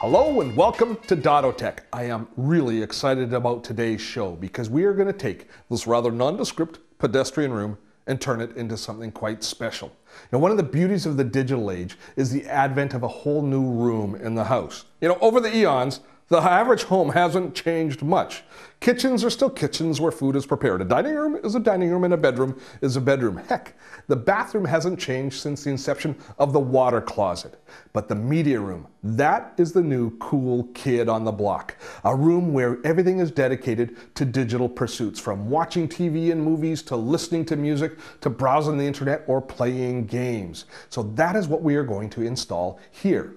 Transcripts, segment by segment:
Hello and welcome to Dotto Tech. I am really excited about today's show because we are going to take this rather nondescript pedestrian room and turn it into something quite special. Now, one of the beauties of the digital age is the advent of a whole new room in the house. You know, over the eons, the average home hasn't changed much. Kitchens are still kitchens where food is prepared. A dining room is a dining room and a bedroom is a bedroom. Heck, the bathroom hasn't changed since the inception of the water closet. But the media room, that is the new cool kid on the block. A room where everything is dedicated to digital pursuits, from watching TV and movies to listening to music to browsing the internet or playing games. So that is what we are going to install here.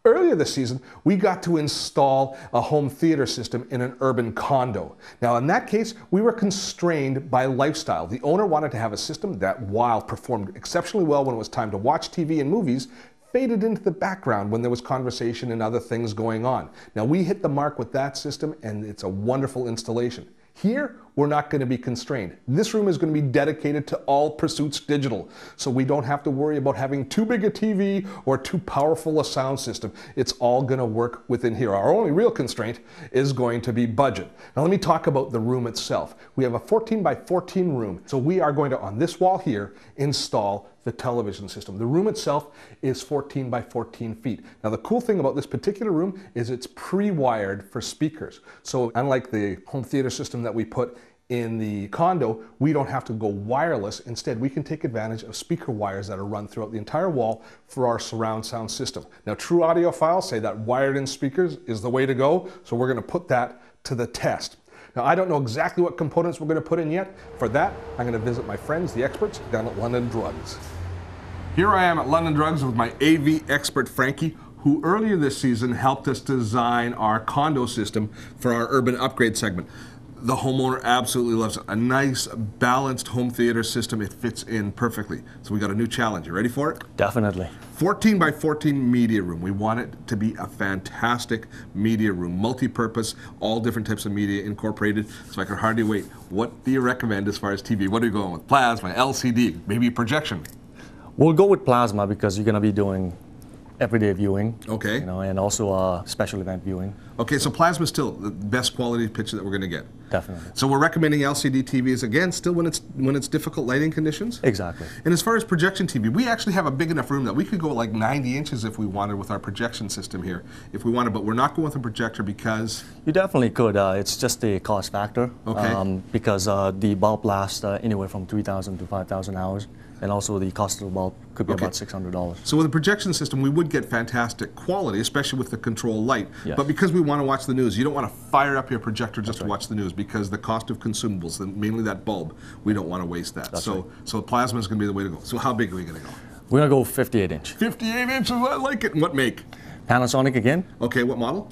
Earlier this season, we got to install a home theater system in an urban condo. Now, in that case, we were constrained by lifestyle. The owner wanted to have a system that, while performed exceptionally well when it was time to watch TV and movies, faded into the background when there was conversation and other things going on. Now, we hit the mark with that system, and it's a wonderful installation. Here, we're not going to be constrained. This room is going to be dedicated to all pursuits digital, so we don't have to worry about having too big a TV or too powerful a sound system. It's all going to work within here. Our only real constraint is going to be budget. Now let me talk about the room itself. We have a 14 by 14 room, so we are going to, on this wall here, install the television system. The room itself is 14 by 14 feet. Now the cool thing about this particular room is it's pre-wired for speakers. So unlike the home theater system that we put in the condo, we don't have to go wireless. Instead, we can take advantage of speaker wires that are run throughout the entire wall for our surround sound system. Now, true audiophiles say that wired-in speakers is the way to go, so we're going to put that to the test. Now, I don't know exactly what components we're going to put in yet. For that, I'm going to visit my friends, the experts, down at London Drugs. Here I am at London Drugs with my AV expert, Frankie, who earlier this season helped us design our condo system for our urban upgrade segment. The homeowner absolutely loves it. A nice, balanced home theater system. It fits in perfectly. So we got a new challenge. You ready for it? Definitely. 14 by 14 media room. We want it to be a fantastic media room. Multi-purpose, all different types of media incorporated. So I can hardly wait. What do you recommend as far as TV? What are you going with? Plasma, LCD, maybe projection? We'll go with plasma because you're going to be doing everyday viewing. Okay. You know, and also special event viewing. Okay, so plasma is still the best quality picture that we're going to get. Definitely. So we're recommending LCD TVs again, still when it's difficult lighting conditions. Exactly. And as far as projection TV, we actually have a big enough room that we could go like 90 inches if we wanted with our projection system here, if we wanted. But we're not going with a projector because you definitely could. It's just a cost factor. Okay. Because the bulb lasts anywhere from 3,000 to 5,000 hours. And also the cost of the bulb could be about $600. So with a projection system, we would get fantastic quality, especially with the control light. Yes. But because we want to watch the news, you don't want to fire up your projector just to watch the news, because the cost of consumables, and mainly that bulb, we don't want to waste that. So plasma is going to be the way to go. So how big are we going to go? We're going to go 58 inch. 58 inches, I like it. And what make? Panasonic again. Okay, what model?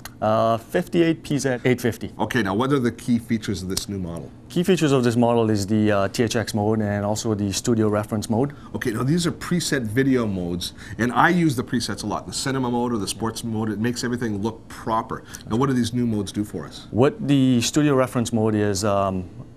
58 PZ850. Okay, now what are the key features of this new model? Key features of this model is the THX mode and also the studio reference mode. Okay, now these are preset video modes, and I use the presets a lot. The cinema mode or the sports mode, it makes everything look proper. Now what do these new modes do for us? What the studio reference mode is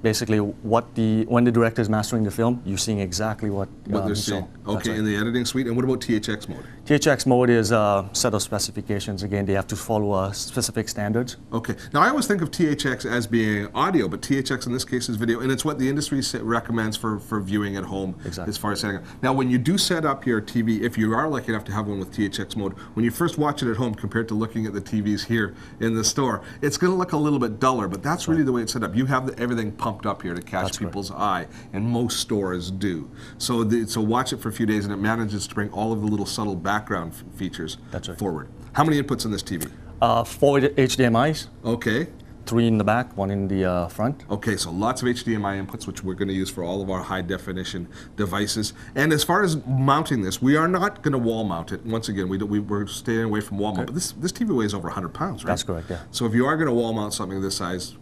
basically when the director is mastering the film, you're seeing exactly what they're seeing. Okay, in the editing suite. And what about THX mode? THX mode is a set of specifications. Again, they have to follow specific standards. Okay. Now I always think of THX as being audio, but THX in this case is video, and it's what the industry recommends for viewing at home. Exactly. As far as setting up. Now when you do set up your TV, if you are lucky enough to have one with THX mode, when you first watch it at home compared to looking at the TVs here in the store, it's going to look a little bit duller, but that's really the way it's set up. You have everything pumped up here to catch people's eye, and most stores do. So watch it for a few days, and it manages to bring all of the little subtle background features forward. How many inputs in this TV? 4 HDMIs. Okay. 3 in the back, 1 in the front. Okay, so lots of HDMI inputs, which we're going to use for all of our high definition devices. And as far as mounting this, we are not going to wall mount it. Once again, we're staying away from wall mount. But this TV weighs over 100 pounds, right? That's correct, yeah. So if you are going to wall mount something this size,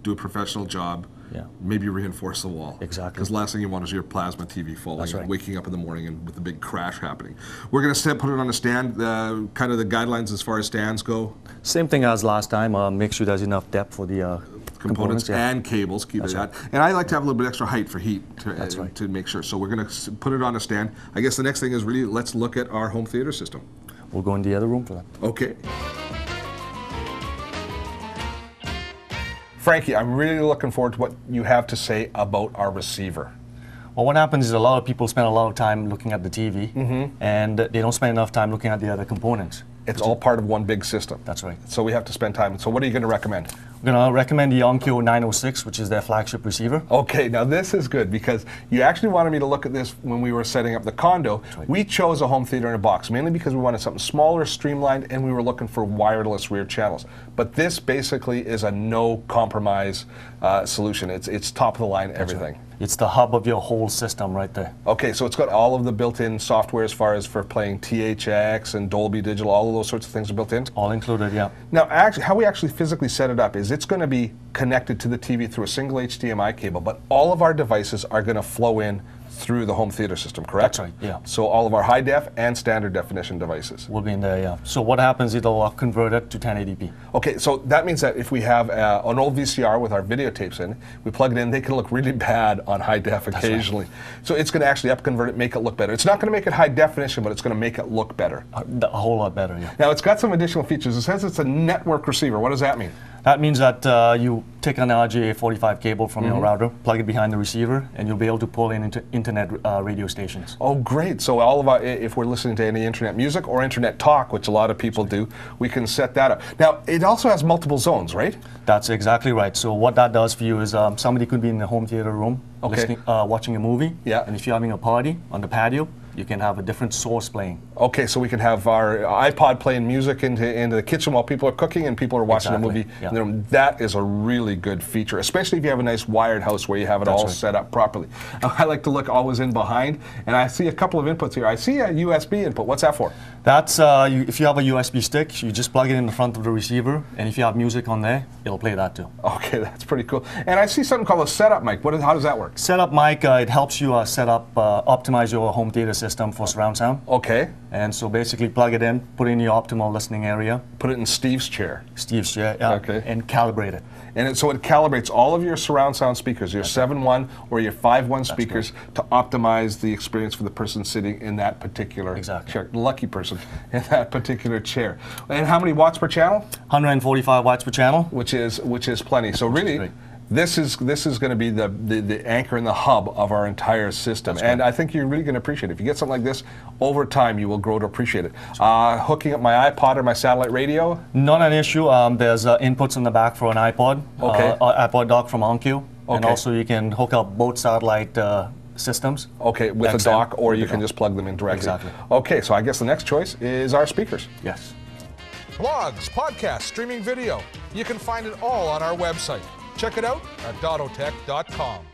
do a professional job. Yeah. Maybe reinforce the wall. Exactly. Because the last thing you want is your plasma TV falling and waking up in the morning and with a big crash happening. We're going to put it on a stand, kind of the guidelines as far as stands go. Same thing as last time. Make sure there's enough depth for the components and cables. Keep that. And I like to have a little bit extra height for heat to make sure. So we're going to put it on a stand. I guess the next thing is really let's look at our home theater system. We'll go in the other room for that. Okay. Frankie, I'm really looking forward to what you have to say about our receiver. Well, what happens is a lot of people spend a lot of time looking at the TV, and they don't spend enough time looking at the other components. It's all part of one big system. That's right. So we have to spend time. So what are you going to recommend? I'm going to recommend the Onkyo 906, which is their flagship receiver. Okay, now this is good because you actually wanted me to look at this when we were setting up the condo. Right. We chose a home theater in a box, mainly because we wanted something smaller, streamlined, and we were looking for wireless rear channels. But this basically is a no compromise solution. It's top of the line, everything. Right. It's the hub of your whole system right there. Okay, so it's got all of the built-in software as far as for playing THX and Dolby Digital, all of those sorts of things are built in? All included, yeah. Now, actually, how we actually physically set it up is it's going to be connected to the TV through a single HDMI cable, but all of our devices are going to flow in through the home theater system, correct? That's right, yeah. So all of our high def and standard definition devices. Will be in there, yeah. So what happens, it'll convert it to 1080p. Okay, so that means that if we have an old VCR with our videotapes in, we plug it in, they can look really bad on high def occasionally. Right. So it's going to actually upconvert it, make it look better. It's not going to make it high definition, but it's going to make it look better. A whole lot better, yeah. Now it's got some additional features. It says it's a network receiver. What does that mean? That means that you take an RJ45 cable from your router, plug it behind the receiver, and you'll be able to pull in into internet radio stations. Oh, great. So all of our, if we're listening to any internet music or internet talk, which a lot of people do, we can set that up. Now, it also has multiple zones, right? That's exactly right. So what that does for you is somebody could be in the home theater room listening, watching a movie, and if you're having a party on the patio, you can have a different source playing. Okay, so we can have our iPod playing music into the kitchen while people are cooking and people are watching a movie. Yeah. That is a really good feature, especially if you have a nice wired house where you have it all set up properly. I like to look always in behind, and I see a couple of inputs here. I see a USB input. What's that for? That's if you have a USB stick, you just plug it in the front of the receiver, and if you have music on there, it'll play that too. Okay, that's pretty cool. And I see something called a setup mic. How does that work? Setup mic, it helps you set up, optimize your home theater system for surround sound. Okay. And so basically plug it in, put it in your optimal listening area. Put it in Steve's chair. Steve's chair, yeah. Okay. And calibrate it. And so it calibrates all of your surround sound speakers, your 7.1 or your 5.1 speakers, to optimize the experience for the person sitting in that particular chair. Lucky person in that particular chair. And how many watts per channel? 145 watts per channel. Which is plenty. So really, this is going to be the anchor and the hub of our entire system. And I think you're really going to appreciate it. If you get something like this, over time you will grow to appreciate it. Hooking up my iPod or my satellite radio? Not an issue. There's inputs in the back for an iPod. Okay. iPod dock from Onkyo. Okay. And also you can hook up both satellite systems. Okay, with a dock, or you can just plug them in directly. Exactly. Okay, so I guess the next choice is our speakers. Yes. Blogs, podcasts, streaming video. You can find it all on our website. Check it out at dottotech.com.